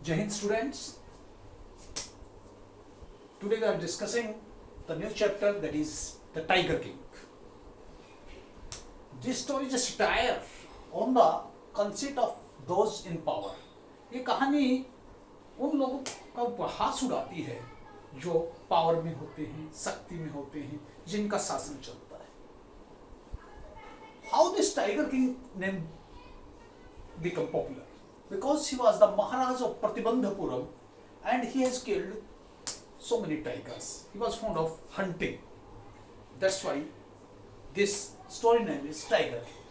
Jai Hind students, today we are discussing the new chapter, that is the Tiger King. This story is a satire on the conceit of those in power. ये कहानी उन लोगों का उपहास उड़ाती है जो power में होते हैं, शक्ति में होते हैं, जिनका शासन चलता है. How this Tiger King name become popular? Because he was the Maharaj of Pratibandhapuram and he has killed so many tigers. He was fond of hunting. That's why this story name is Tiger King.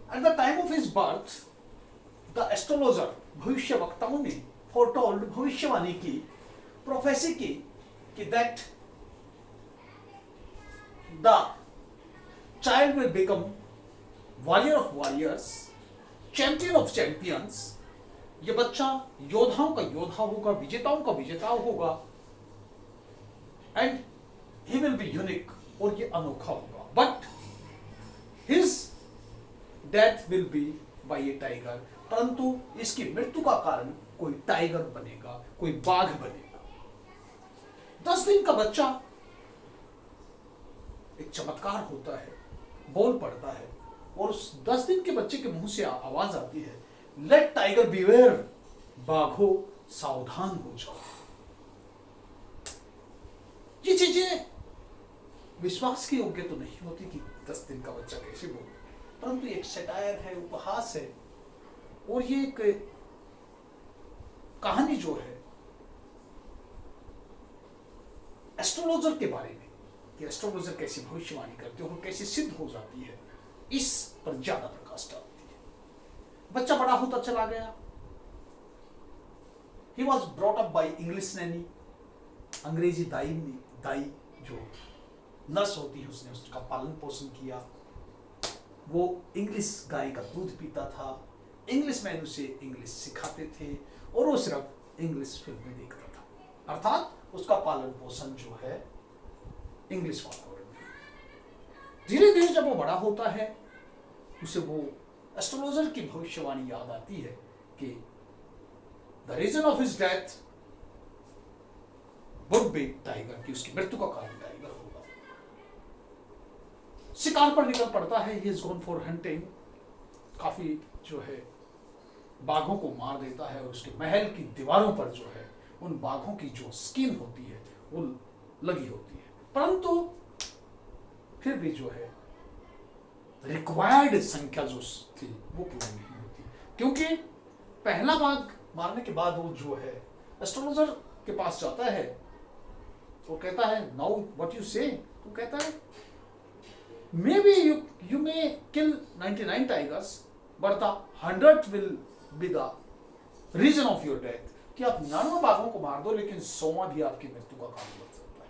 At the time of his birth, the astrologer, भविष्य वक्ताओं ने foretold, भविष्यवाणी की, prophecy की कि that the child will become warrior of warriors, champion of champions. ये बच्चा योद्धाओं का योद्धा होगा, विजेताओं का विजेता होगा, and he will be unique, और ये अनोखा होगा. But his death will be by a tiger. परंतु इसकी मृत्यु का कारण कोई टाइगर बनेगा, कोई बाघ बनेगा. 10 दिन का बच्चा, एक चमत्कार होता है, बोल पड़ता है, और उस 10 दिन के बच्चे के मुंह से आवाज आती है, लेट टाइगर बीवेयर, बाघो सावधान हो जाओ. ये चीजें विश्वास की योग्य तो नहीं होती कि 10 दिन का बच्चा कैसे बोले, परंतु एक सटायर है, उपहास है, और ये एक कहानी जो है एस्ट्रोलॉजर के बारे में, कि एस्ट्रोलॉजर कैसी भविष्यवाणी करते हो और कैसे सिद्ध हो जाती है, इस पर ज्यादा प्रकाश डालती है. बच्चा बड़ा होता चला गया. He was brought up by English nanny. अंग्रेजी दाई जो नर्स होती है, उसने उसका पालन पोषण किया. वो इंग्लिश गाय का दूध पीता था, इंग्लिश मैन उसे इंग्लिश सिखाते थे, और वो सिर्फ इंग्लिश फिल्में देखता था. अर्थात उसका पालन पोषण जो है इंग्लिश वातावरण में. धीरे धीरे जब वो बड़ा होता है, उसे वो एस्ट्रोलॉजर की भविष्यवाणी याद आती है कि the reason of his death would be tiger, कि उसकी मृत्यु का कारण टाइगर होगा. शिकार पर निकल पड़ता है. He is gone for hunting. काफी जो है बाघों को मार देता है, और उसके महल की दीवारों पर जो है उन बाघों की जो स्किन होती है वो लगी होती है. परंतु फिर भी जो है रिक्वायर्ड संख्या जो थी वो पूरी नहीं होती, क्योंकि पहला बाघ मारने के बाद वो जो है एस्ट्रोलॉजर के पास जाता है, वो कहता है नाउ व्हाट यू से. तो कहता है may be you may kill 99 tigers but the 100th will be the reason of your death. कि आप 99 बाघों को मार दो, लेकिन 100वां भी आपकी मृत्यु का कारण बन सकता है.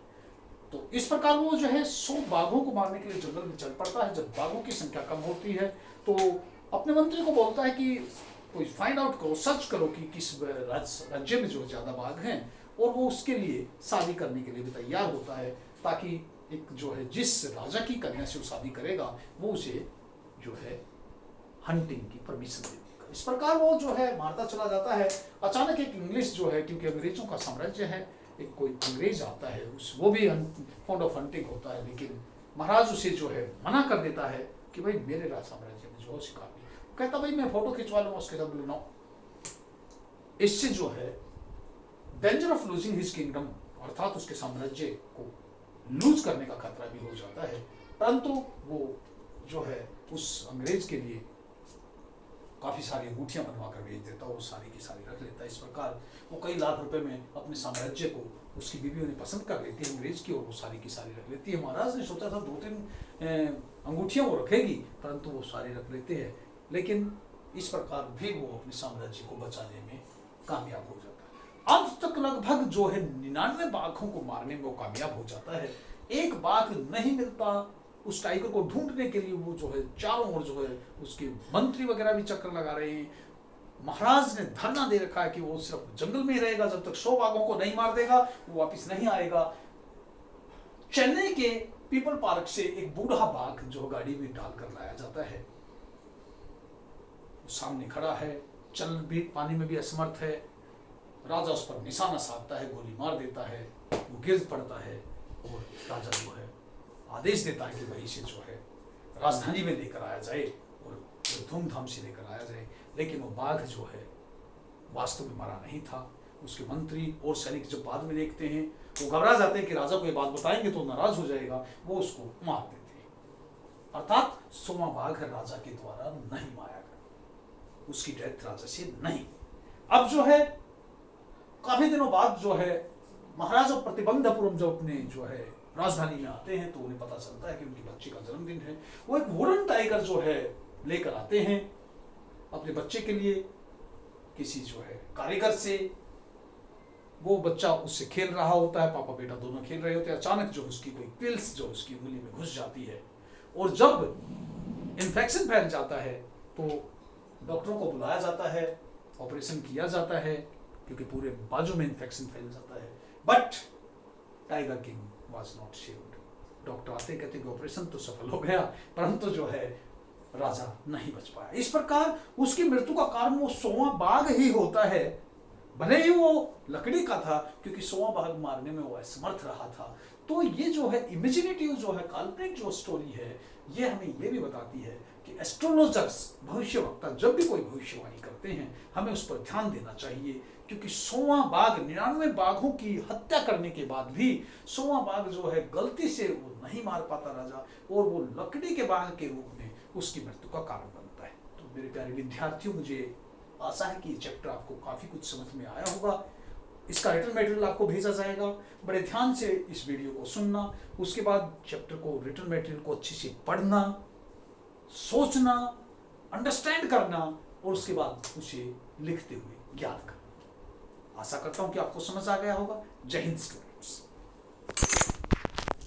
तो इस प्रकार वो जो है 100 बाघों को मारने के लिए जंगल में चल पड़ता है. जब बाघों की संख्या कम होती है तो अपने मंत्री को बोलता है कि कोई फाइंड आउट करो, सर्च करो कि किस राज्य में जो ज्यादा बाघ हैं, और वो उसके लिए शादी करने के लिए भी तैयार होता है, ताकि एक जो है जिस राजा की कन्या से वो शादी करेगा वो उसे जो है हंटिंग की परमिशन दे देगा. इस प्रकार वो जो है मारता चला जाता है. अचानक एक इंग्लिश जो है, क्योंकि अंग्रेजों का साम्राज्य है, एक कोई अंग्रेज आता है, वो भी फॉन्ड ऑफ हंटिंग होता है, लेकिन महाराज उसे जो है मना कर देता है कि भाई मेरे राज साम्राज्य में जो शिकार नहीं. कहता भाई मैं फोटो खिंचवा लूंगा. उसके तब नो, इससे जो है danger of losing his kingdom, अर्थात उसके साम्राज्य को लूज करने का खतरा भी हो जाता है. परंतु वो जो है उस अंग्रेज के लिए काफी सारी अंगूठियां बनवा कर भेज देता, वो सारी की सारी रख लेता. इस प्रकार वो कई लाख रुपए में अपने साम्राज्य को उसकी बीवी उन्हें पसंद कर लेती है अंग्रेज की, और वो सारी की सारी रख लेती है. महाराज ने सोचा था 2-3 अंगूठियां वो रखेगी, परंतु वो सारी रख लेते हैं. लेकिन इस प्रकार भी वो अपने साम्राज्य को बचाने में कामयाब हो जाता है. अंत तक लगभग जो है 99 बाघों को मारने में वो कामयाब हो जाता है. एक बाघ नहीं मिलता. उस टाइगर को ढूंढने के लिए वो जो है चारों ओर जो है उसके मंत्री वगैरह भी चक्कर लगा रहे हैं. महाराज ने धरना दे रखा है कि वो सिर्फ जंगल में ही रहेगा, जब तक 100 बाघों को नहीं मार देगा वो वापस नहीं आएगा. चेन्नई के पीपल पार्क से एक बूढ़ा बाघ जो गाड़ी में डालकर लाया जाता है, सामने खड़ा है, चल भी पानी में भी असमर्थ है। राजा उस पर निशाना साधता है, गोली मार देता है, वो गिर पड़ता है और राजा जो है आदेश देता है कि भाई इसे जो है राजधानी में लेकर आया जाए और धूमधाम से लेकर आया जाए। लेकिन वो बाघ जो है वास्तव में मरा नहीं था। उसके मंत्री और सैनिक जब बाद में देखते हैं वो घबरा जाते हैं कि राजा को ये बात बताएंगे तो नाराज हो जाएगा, वो उसको मार देते हैं। अर्थात सोमा बाघ राजा के द्वारा नहीं मारा गया, उसकी डेथ राजा से नहीं। अब जो है काफी दिनों बाद जो है महाराजा प्रतिबंधपुरम जो अपने जो है राजधानी में आते हैं तो उन्हें पता चलता है कि उनकी बच्ची का जन्मदिन है। वो एक वुडन टाइगर जो है लेकर आते हैं अपने बच्चे के लिए किसी जो है कारीगर से। वो बच्चा उससे खेल रहा होता है, पापा बेटा दोनों खेल रहे होते हैं। अचानक जो उसकी कोई पिल्स जो उसकी उंगली में घुस जाती है और जब इन्फेक्शन फैल जाता है तो डॉक्टरों को बुलाया जाता है, ऑपरेशन किया जाता है क्योंकि पूरे बाजू में इन्फेक्शन फैल जाता है। But tiger king was not shaved. Doctor आते कहते कि ऑपरेशन तो सफल हो गया परंतु जो है राजा नहीं बच पाया। इस प्रकार उसकी मृत्यु का कारण वो सोवा बाघ ही होता है, भले ही वो लकड़ी का था क्योंकि सोवा बाघ मारने में वो असमर्थ रहा था। तो ये जो है इमेजिनेटिव जो है काल्पनिक जो स्टोरी है ये हमें ये भी बताती है कि एस्ट्रोलॉजर्स भविष्यवक्ता जब भी कोई भविष्यवाणी करते हैं हमें उस पर ध्यान देना चाहिए क्योंकि सोवा बाघ 99 बाघों की हत्या करने के बाद भी सोवा बाघ जो है गलती से वो नहीं मार पाता राजा और वो लकड़ी के बाघ के रूप में उसकी मृत्यु का कारण बनता है। तो मेरे प्यारे विद्यार्थियों, मुझे आशा है कि ये चैप्टर आपको काफी कुछ समझ में आया होगा। इसका रिटन मटेरियल आपको भेजा जाएगा, बड़े ध्यान से इस वीडियो को सुनना, उसके बाद चैप्टर को रिटन मटेरियल को अच्छे से पढ़ना, सोचना, अंडरस्टैंड करना और उसके बाद उसे लिखते हुए याद करना। आशा करता हूं कि आपको समझ आ गया होगा। जय हिंद स्टूडेंट्स।